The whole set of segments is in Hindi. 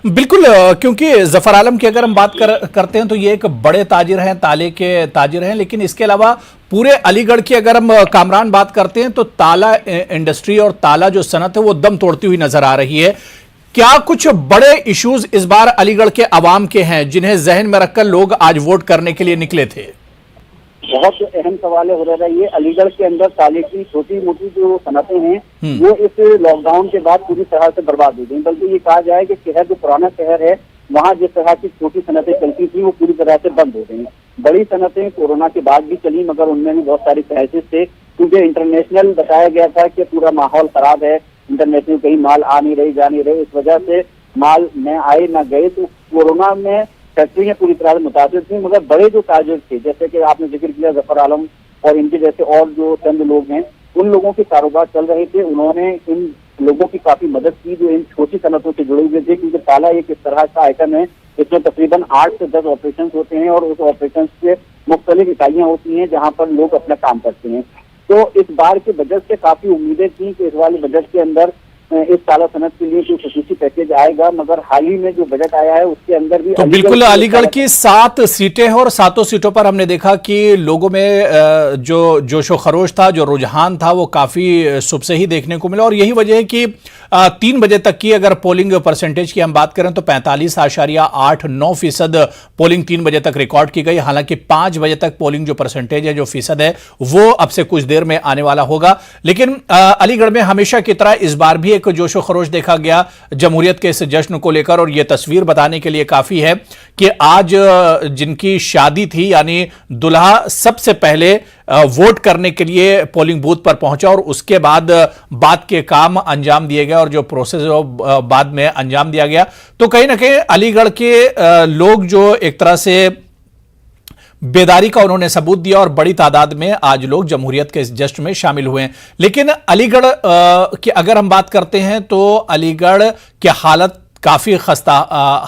बिल्कुल क्योंकि जफर आलम की अगर हम बात करते हैं तो ये एक बड़े ताजिर हैं, ताले के ताजिर हैं, लेकिन इसके अलावा पूरे अलीगढ़ की अगर हम कामरान बात करते हैं तो ताला इंडस्ट्री और ताला जो सनत है वो दम तोड़ती हुई नजर आ रही है। क्या कुछ बड़े इश्यूज इस बार अलीगढ़ के अवाम के हैं जिन्हें जहन में रखकर लोग आज वोट करने के लिए निकले थे? बहुत अहम सवाल हो रहा है। ये अलीगढ़ के अंदर ताले की छोटी मोटी जो सनतें हैं वो इस लॉकडाउन के बाद पूरी तरह से बर्बाद हो गई। बल्कि ये कहा जाए कि शहर जो पुराना शहर है वहाँ जिस तरह की छोटी सनतें चलती थी वो पूरी तरह से बंद हो गई। बड़ी सनतें कोरोना के बाद भी चली मगर उनमें भी बहुत सारी क्राइसिस थे, क्योंकि इंटरनेशनल बताया गया था कि पूरा माहौल खराब है, इंटरनेशनल कहीं माल आ नहीं रही, जा नहीं रही, इस वजह से माल न आए न गए। तो कोरोना में फैक्ट्रियां पूरी तरह से मुतासिर थी, मगर बड़े जो ताजिर थे जैसे कि आपने जिक्र किया जफर आलम और इनके जैसे और जो चंद लोग हैं, उन लोगों के कारोबार चल रहे थे। उन्होंने इन लोगों की काफी मदद की जो इन छोटी सनतों से जुड़े हुए थे, क्योंकि ताला एक इस तरह का आइटम है इसमें तकरीबन 8 से 10 ऑपरेशन होते हैं और उस ऑपरेशन से मुख्तलिफ इकाइयां होती हैं जहां पर लोग अपना काम करते हैं। तो इस बार के बजट से काफी उम्मीदें थी कि इस वाले बजट के अंदर इस ताला सनत के लिए कोई खसूसी पैकेज आएगा, मगर हाल ही में जो बजट आया है उसके अंदर भी तो बिल्कुल अलीगढ़ की 7 सीटें हैं और 7 सीटों पर हमने देखा कि लोगों में जो जोशो खरोश था, जो रुझान था वो काफी सुबह से ही देखने को मिला। और यही वजह है कि 3 बजे तक की अगर पोलिंग परसेंटेज की हम बात करें तो 45.89% पोलिंग 3 बजे तक रिकॉर्ड की गई। हालांकि 5 बजे तक पोलिंग जो परसेंटेज है, जो फीसद है, वो अब से कुछ देर में आने वाला होगा। लेकिन अलीगढ़ में हमेशा की तरह इस बार भी एक जोशो खरोश देखा गया जमहूरियत के इस जश्न को लेकर। और यह तस्वीर बताने के लिए काफी है कि आज जिनकी शादी थी यानी दुल्हा सबसे पहले वोट करने के लिए पोलिंग बूथ पर पहुंचा और उसके बाद के काम अंजाम दिए गए और जो प्रोसेस बाद में अंजाम दिया गया। तो कहीं ना कहीं अलीगढ़ के लोग जो एक तरह से बेदारी का उन्होंने सबूत दिया और बड़ी तादाद में आज लोग जमहूरियत के इस जश्न में शामिल हुए हैं। लेकिन अलीगढ़ की अगर हम बात करते हैं तो अलीगढ़ की हालत काफी खस्ता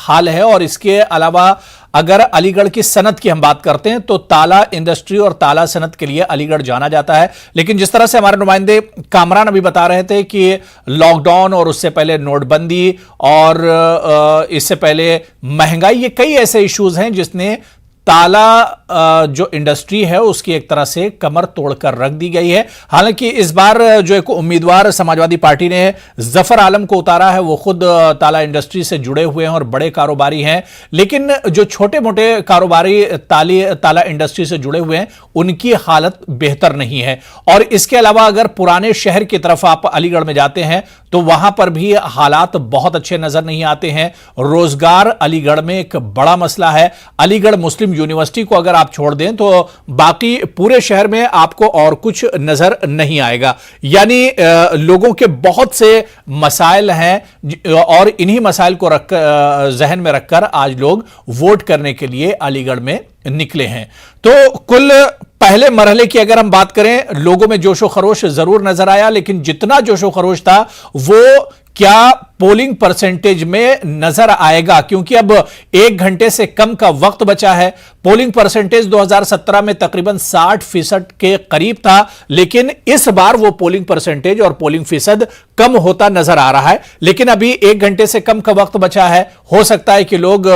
हाल है। और इसके अलावा अगर अलीगढ़ की सनत की हम बात करते हैं तो ताला इंडस्ट्री और ताला सनत के लिए अलीगढ़ जाना जाता है। लेकिन जिस तरह से हमारे नुमाइंदे कामरान अभी बता रहे थे कि लॉकडाउन और उससे पहले नोटबंदी और इससे पहले महंगाई, ये कई ऐसे इश्यूज हैं जिसने ताला जो इंडस्ट्री है उसकी एक तरह से कमर तोड़कर रख दी गई है। हालांकि इस बार जो एक उम्मीदवार समाजवादी पार्टी ने जफर आलम को उतारा है वो खुद ताला इंडस्ट्री से जुड़े हुए हैं और बड़े कारोबारी हैं। लेकिन जो छोटे मोटे कारोबारी ताला इंडस्ट्री से जुड़े हुए हैं उनकी हालत बेहतर नहीं है। और इसके अलावा अगर पुराने शहर की तरफ आप अलीगढ़ में जाते हैं तो वहां पर भी हालात बहुत अच्छे नजर नहीं आते हैं। रोजगार अलीगढ़ में एक बड़ा मसला है। अलीगढ़ मुस्लिम यूनिवर्सिटी को अगर आप छोड़ दें तो बाकी पूरे शहर में आपको और कुछ नजर नहीं आएगा। यानी लोगों के बहुत से मसाइल हैं और इन्हीं मसाइल को जहन में रखकर आज लोग वोट करने के लिए अलीगढ़ में निकले हैं। तो कुल पहले मरहले की अगर हम बात करें लोगों में जोशो खरोश जरूर नजर आया, लेकिन जितना जोशो खरोश था वो क्या पोलिंग परसेंटेज में नजर आएगा, क्योंकि अब 1 घंटे से कम का वक्त बचा है। पोलिंग परसेंटेज 2017 में तकरीबन 60% के करीब था, लेकिन इस बार वो पोलिंग परसेंटेज और पोलिंग फीसद कम होता नजर आ रहा है। लेकिन अभी 1 घंटे से कम का वक्त बचा है। हो सकता है कि लोग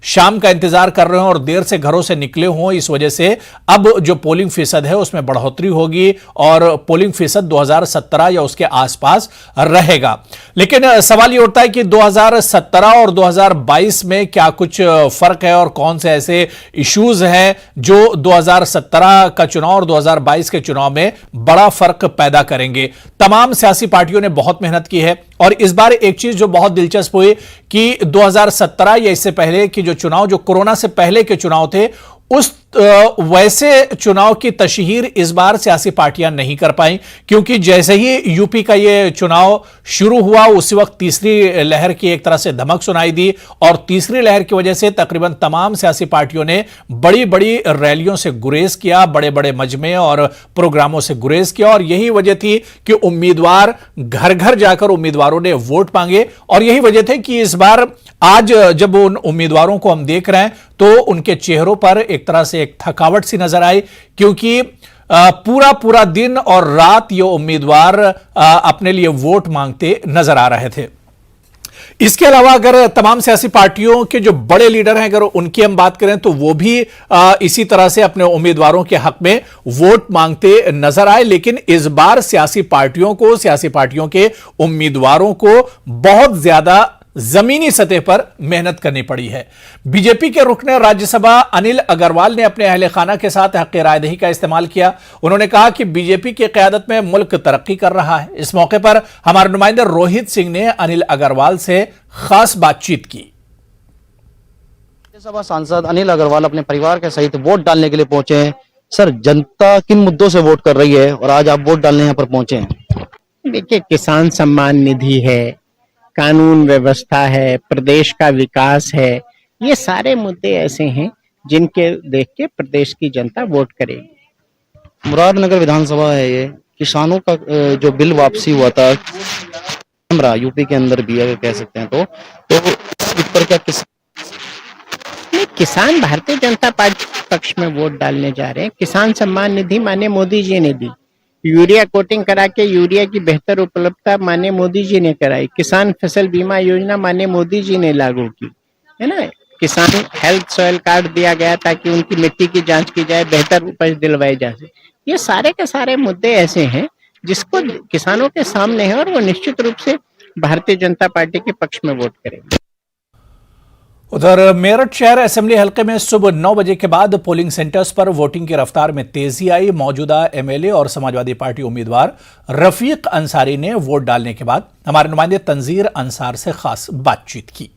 शाम का इंतजार कर रहे हों और देर से घरों से निकले हों, इस वजह से अब जो पोलिंग फीसद है उसमें बढ़ोतरी होगी और पोलिंग फीसद 2017 या उसके आसपास रहेगा। लेकिन सवाल ये उठता है कि 2017 और 2022 में क्या कुछ फर्क है और कौन से ऐसे इश्यूज हैं जो 2017 का चुनाव और 2022 के चुनाव में बड़ा फर्क पैदा करेंगे। तमाम सियासी पार्टियों ने बहुत मेहनत की है और इस बार एक चीज जो बहुत दिलचस्प हुई कि 2017 या इससे पहले की जो चुनाव, जो कोरोना से पहले के चुनाव थे, उस वैसे चुनाव की तशहीर इस बार सियासी पार्टियां नहीं कर पाई, क्योंकि जैसे ही यूपी का यह चुनाव शुरू हुआ उसी वक्त तीसरी लहर की एक तरह से धमक सुनाई दी और तीसरी लहर की वजह से तकरीबन तमाम सियासी पार्टियों ने बड़ी बड़ी रैलियों से गुरेज किया, बड़े बड़े मजमे और प्रोग्रामों से गुरेज किया। और यही वजह थी कि उम्मीदवार घर घर जाकर उम्मीदवारों ने वोट मांगे और यही वजह थी कि इस बार आज जब उन उम्मीदवारों को हम देख रहे हैं तो उनके चेहरों पर एक तरह से एक थकावट सी नजर आई, क्योंकि पूरा पूरा दिन और रात ये उम्मीदवार अपने लिए वोट मांगते नजर आ रहे थे। इसके अलावा अगर तमाम सियासी पार्टियों के जो बड़े लीडर हैं, अगर उनकी हम बात करें तो वो भी इसी तरह से अपने उम्मीदवारों के हक में वोट मांगते नजर आए। लेकिन इस बार सियासी पार्टियों के उम्मीदवारों को बहुत ज्यादा जमीनी सतह पर मेहनत करनी पड़ी है। बीजेपी के रुकन राज्यसभा अनिल अग्रवाल ने अपने अहले खाना के साथ हक़ रायदही का इस्तेमाल किया। उन्होंने कहा कि बीजेपी की क़यादत में मुल्क तरक्की कर रहा है। इस मौके पर हमारे नुमाइंदे रोहित सिंह ने अनिल अग्रवाल से खास बातचीत की। राज्यसभा सांसद अनिल अग्रवाल अपने परिवार के सहित वोट डालने के लिए पहुंचे हैं। सर, जनता किन मुद्दों से वोट कर रही है और आज आप वोट डालने यहाँ पर पहुंचे हैं? देखिए, किसान सम्मान निधि है, कानून व्यवस्था है, प्रदेश का विकास है, ये सारे मुद्दे ऐसे हैं जिनके देख के प्रदेश की जनता वोट करेगी। मुरादनगर विधानसभा है, ये किसानों का जो बिल वापसी हुआ था यूपी के अंदर भी अगर कह सकते हैं तो इस पर क्या किसान भारतीय जनता पार्टी के पक्ष में वोट डालने जा रहे हैं। किसान सम्मान निधि माने मोदी जी ने दी, यूरिया कोटिंग करा के यूरिया की बेहतर उपलब्धता माने मोदी जी ने कराई, किसान फसल बीमा योजना माने मोदी जी ने लागू की, है ना। किसान हेल्थ सॉइल कार्ड दिया गया ताकि उनकी मिट्टी की जांच की जाए, बेहतर उपज दिलवाई जा सके। ये सारे के सारे मुद्दे ऐसे हैं जिसको किसानों के सामने है और वो निश्चित रूप से भारतीय जनता पार्टी के पक्ष में वोट करेंगे। उधर मेरठ शहर असेंबली हलके में सुबह 9 बजे के बाद पोलिंग सेंटर्स पर वोटिंग की रफ्तार में तेजी आई। मौजूदा एमएलए और समाजवादी पार्टी उम्मीदवार रफीक अंसारी ने वोट डालने के बाद हमारे नुमाइंदे तंजीर अंसार से खास बातचीत की।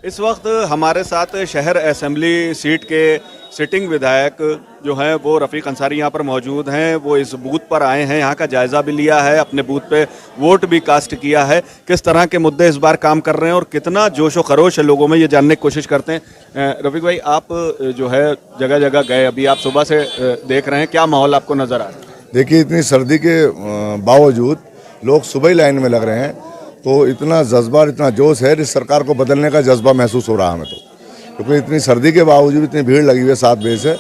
इस वक्त हमारे साथ शहर असेंबली सीट के सिटिंग विधायक जो हैं वो रफीक अंसारी यहाँ पर मौजूद हैं। वो इस बूथ पर आए हैं, यहाँ का जायज़ा भी लिया है, अपने बूथ पे वोट भी कास्ट किया है। किस तरह के मुद्दे इस बार काम कर रहे हैं और कितना जोश व खरोश है लोगों में, ये जानने की कोशिश करते हैं। रफीक भाई, आप जो है जगह जगह गए, अभी आप सुबह से देख रहे हैं, क्या माहौल आपको नज़र आ रहा है? देखिए, इतनी सर्दी के बावजूद लोग सुबह ही लाइन में लग रहे हैं, तो इतना जज्बा, इतना जोश है, इस सरकार को बदलने का जज्बा महसूस हो रहा है हमें तो। क्योंकि इतनी सर्दी के बावजूद इतनी भीड़ लगी हुई है 7 बजे से,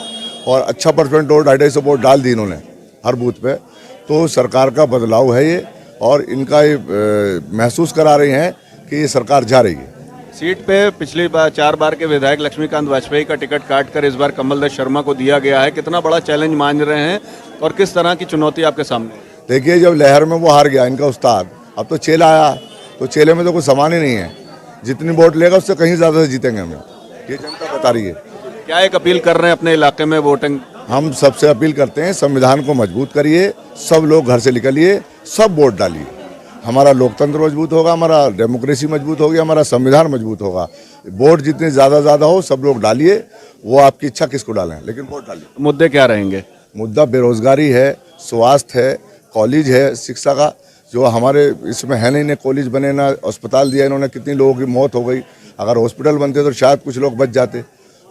और अच्छा परसेंट वोट 250 वोट डाल दी इन्होंने हर बूथ पे। तो सरकार का बदलाव है ये, और इनका ये महसूस करा रही हैं कि ये सरकार जा रही है। सीट पे पिछली बार 4 बार के विधायक लक्ष्मीकांत वाजपेयी का टिकट काट कर इस बार कमल दत्त शर्मा को दिया गया है। कितना बड़ा चैलेंज मान रहे हैं और किस तरह की चुनौती आपके सामने? देखिए, जब लहर में वो हार गया इनका उस्ताद, अब तो चेला आया, तो चेले में तो कोई सामान ही नहीं है। जितनी वोट लेगा उससे कहीं ज़्यादा से जीतेंगे हमें, ये जनता बता रही है। क्या एक अपील कर रहे हैं अपने इलाके में वोटिंग? हम सबसे अपील करते हैं, संविधान को मजबूत करिए, सब लोग घर से निकलिए, सब वोट डालिए। हमारा लोकतंत्र मजबूत होगा, हमारा डेमोक्रेसी मजबूत होगी, हमारा संविधान मजबूत होगा। वोट जितने ज़्यादा हो सब लोग डालिए, वो आपकी इच्छा किसको डालें, लेकिन वोट डालिए। मुद्दे क्या रहेंगे? मुद्दा बेरोजगारी है, स्वास्थ्य है, कॉलेज है, शिक्षा का जो हमारे इसमें है नहीं, कॉलेज बने ना अस्पताल दिया इन्होंने, कितनी लोगों की मौत हो गई। अगर हॉस्पिटल बनते तो शायद कुछ लोग बच जाते।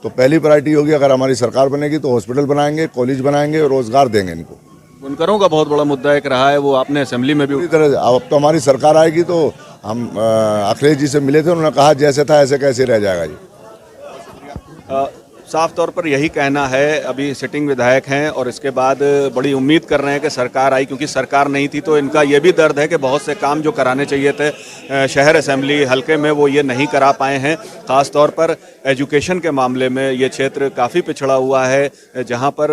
तो पहली प्रायोरिटी होगी, अगर हमारी सरकार बनेगी तो हॉस्पिटल बनाएंगे, कॉलेज बनाएंगे, रोजगार देंगे इनको। बुनकरों का बहुत बड़ा मुद्दा एक रहा है, वो आपने असेंबली में भी पूरी तरह। अब तो हमारी सरकार आएगी, तो हम अखिलेश जी से मिले थे, उन्होंने कहा जैसे था ऐसे कैसे रह जाएगा जी। साफ तौर पर यही कहना है। अभी सिटिंग विधायक हैं और इसके बाद बड़ी उम्मीद कर रहे हैं कि सरकार आई, क्योंकि सरकार नहीं थी तो इनका ये भी दर्द है कि बहुत से काम जो कराने चाहिए थे शहर असेंबली हलके में वो ये नहीं करा पाए हैं। ख़ास तौर पर एजुकेशन के मामले में ये क्षेत्र काफ़ी पिछड़ा हुआ है, जहाँ पर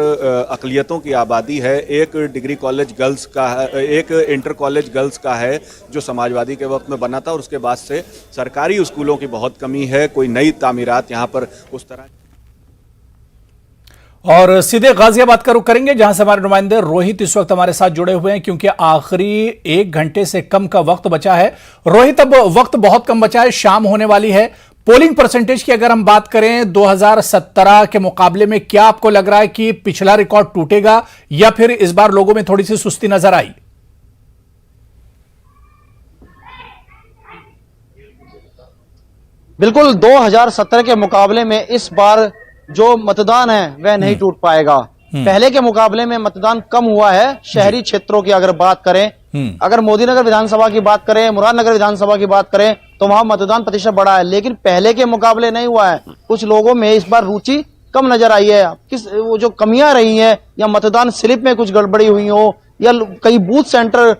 अक़लियतों की आबादी है। एक डिग्री कॉलेज गर्ल्स का है, एक इंटर कॉलेज गर्ल्स का है जो समाजवादी के वक्त में बना था, और उसके बाद से सरकारी स्कूलों की बहुत कमी है। कोई नई तामीरात यहाँ पर उस तरह। और सीधे गाजियाबाद का रुख करेंगे, जहां से हमारे नुमाइंदे रोहित इस वक्त हमारे साथ जुड़े हुए हैं, क्योंकि आखिरी 1 घंटे से कम का वक्त बचा है। रोहित, अब वक्त बहुत कम बचा है, शाम होने वाली है। पोलिंग परसेंटेज की अगर हम बात करें 2017 के मुकाबले में, क्या आपको लग रहा है कि पिछला रिकॉर्ड टूटेगा या फिर इस बार लोगों में थोड़ी सी सुस्ती नजर आई? बिल्कुल 2017 के मुकाबले में इस बार जो मतदान है वह नहीं टूट पाएगा। पहले के मुकाबले में मतदान कम हुआ है। शहरी क्षेत्रों की अगर बात करें, अगर मोदीनगर विधानसभा की बात करें, मुरादनगर विधानसभा की बात करें, तो वहां मतदान प्रतिशत बढ़ा है, लेकिन पहले के मुकाबले नहीं हुआ है। कुछ लोगों में इस बार रुचि कम नजर आई है। किस वो जो कमियां रही हैं, या मतदान स्लिप में कुछ गड़बड़ी हुई हो, या कई बूथ सेंटर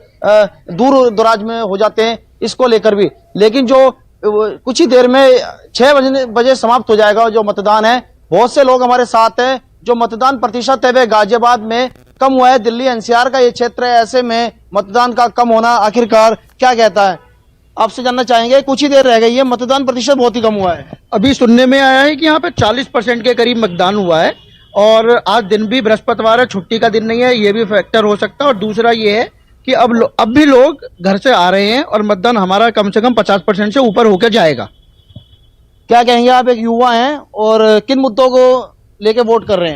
दूर दराज में हो जाते हैं, इसको लेकर भी। लेकिन जो कुछ ही देर में 6 बजे समाप्त हो जाएगा जो मतदान है। बहुत से लोग हमारे साथ हैं। जो मतदान प्रतिशत है वह गाजियाबाद में कम हुआ है। दिल्ली एनसीआर का ये क्षेत्र है, ऐसे में मतदान का कम होना आखिरकार क्या कहता है, आपसे जानना चाहेंगे। कुछ ही देर रह गई है, मतदान प्रतिशत बहुत ही कम हुआ है। अभी सुनने में आया है कि यहाँ पे 40% के करीब मतदान हुआ है और आज दिन भी बृहस्पतिवार है, छुट्टी का दिन नहीं है, ये भी फैक्टर हो सकता है। और दूसरा ये है कि अब भी लोग घर से आ रहे हैं और मतदान हमारा कम से कम 50% से ऊपर होकर जाएगा। क्या कहेंगे आप, एक युवा हैं और किन मुद्दों को लेके वोट कर रहे हैं?